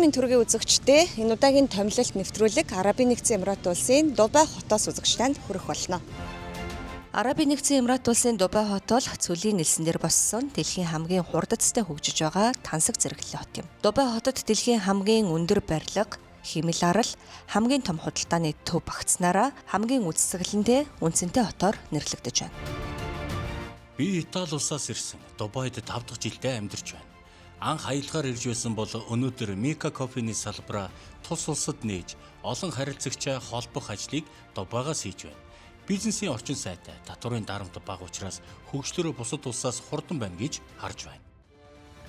мэнд төргийн үзэгчдээ энэ удаагийн томилолт нэвтрүүлэг Арабын нэгдсэн Эмират улсын Дубай хотоос үзэгчдэнд хүрэх болно. Арабын нэгдсэн Эмират улсын Дубай хот бол цөлийн элсэнээр боссон дэлхийн хамгийн хурдцтай хөгжиж байгаа тансаг зэрэглэлийн хот юм. Дубай хотод дэлхийн хамгийн өндөр барилга, хэмэл арал, хамгийн том худалдааны төв багтснараа хамгийн үзэсгэлэнтэй үнцэнтэй хотоор нэрлэгдэж байна. Би Итали улсаас ирсэн. Дубайд 5 дахь жилдээ амьдарч байна. Анх аялгаар ирж байсан бол өнөөдөр Мика кофений салбараа тус улсад нээж олон харилцагчаа холбох ажлыг Дубайгаас хийж байна. Бизнесийн орчин сайтай, татварын дарамт бага учраас хөгжлөөрөө бусад улсаас хурдан байна гэж харж байна.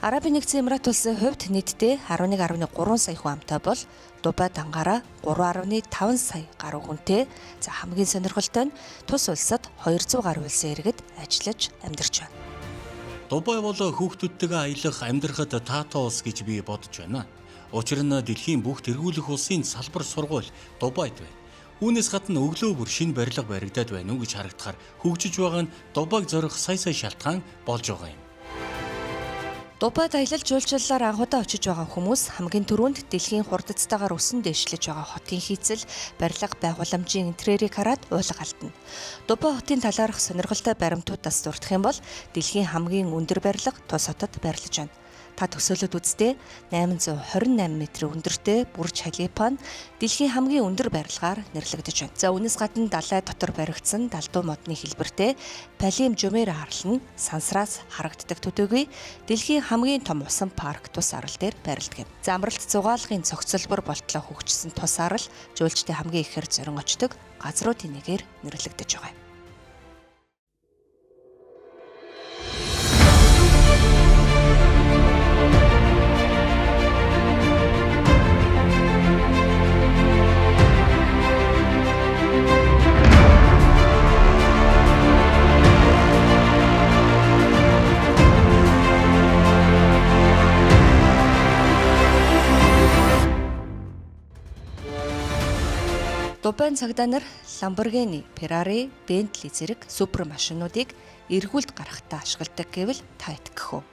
Арабын нэгдсэн Эмират улсын хувьд нийтдээ 11.3 сая хүн амтай бол Дубайд ангаараа 3.5 сая гаруй хүнтэй. За хамгийн сонирхолтой нь тус улсад 200 гаруй улсын иргэд ажиллаж амьдарч байна. Дубай бол хүүхдүүдтэйгээ аялах амьдрахад таатай улс гэж би бодож байна. Учир нь дэлхийн бүх тэргүүлэх улсын салбар сургууль Дубайд байна. Үүнээс гадна өглөө бүр шинэ барилга баригдаад байна уу гэж харагдахаар хөгжиж байгаа нь Дубайг зорих сая шалтгаан болж байгаа юм. Дубайд аялал жуулчлалаар анхудаа очиж байгаа хүмүүс хамгийн түрүүнд дэлхийн хурдцтайгаар өсөн дэвшлэж байгаа хотын хийцэл, барилга, байгууламжийн интерьерийг хараад уулга алдна. Дубай хотын талаарх сонирхолтой баримтуудаас дурдах юм бол дэлхийн хамгийн өндөр барилга тус хотод байрлаж байна. Та төсөөлөд үздэй 828 метрийн өндөртэй Бурж Халифа нь дэлхийн хамгийн өндөр барилгаар нэрлэгдэж байна. За үүнээс гадна далай дотор баригдсан далдуу модны хэлбэртэй Палим Жумейр арал нь сансраас харагддаг төдийгүй дэлхийн хамгийн том усан парк тус арал дээр байрладаг юм. За амралт зугаалгын цогцлбор болтлоо хөгжсөн тус арал жуулчдын хамгийн ихээр зорин очдог газруудын нэгээр нэрлэгдэж байгаа юм. Дубайн цагдаа нар Lamborghini, Ferrari, Bentley зэрэг супер машинуудыг эргүүлд гарахтаа ашигладаг гэвэл та итгэх үү?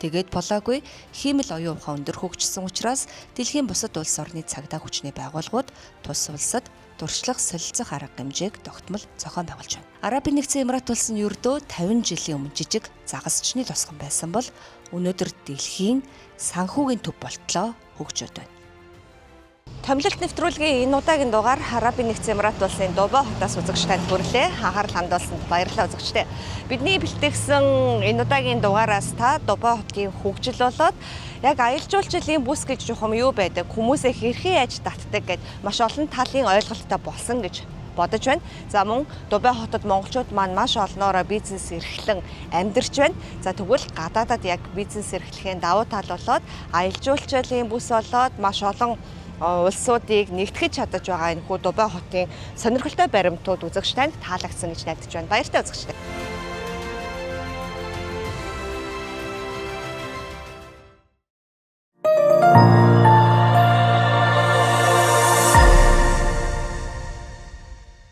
Тэгээд болоогүй хиймэл оюун ухаан өндөр хөгжсөн учраас дэлхийн бусад улс орны цагдаа хүчний байгууллагууд тус улсад дуршлах солилцох арга хэмжээг тогтмол зохион байгуулж байна. Арабын нэгдсэн Эмират улсын ердөө 50 жилийн өмнө жижиг загасчны тосгон байсан бол өнөөдөр дэлхийн санхүүгийн төв болтлоо хөгжөөд байна. Томилолт нэвтрүүлгийн энэ удаагийн дугаар Арабын нэгдсэн Эмират улсын Дубай хотоос үзэгчдэнд хүрлээ. Анхаарал хандуулсанд баярлалаа үзэгчдээ. Бидний бэлтгэсэн энэ удаагийн дугаараас та Дубай хотгийн хөгжил болоод яг аялал жуулчлалын бүс гэж жухам юу байдаг, хүмүүсээ хэрхэн яаж татдаг гэд маш олон талын ойлголттой болсон гэж бодож байна. За мөн Дубай хотод монголчууд маань маш олноороо бизнес эрхлэн амьдарч байна. За тэгвэл гадаадад яг бизнес эрхлэхийн давуу тал болоод аялал жуулчлалын бүс болоод маш олон улсуудыг нэгтгэж чадаж байгаа энэ хүү Дубай хотын сонирхолтой баримтууд үзэгчдэнд таалагдсан гэж найдаж байна. Баяртай үзэгчдээ.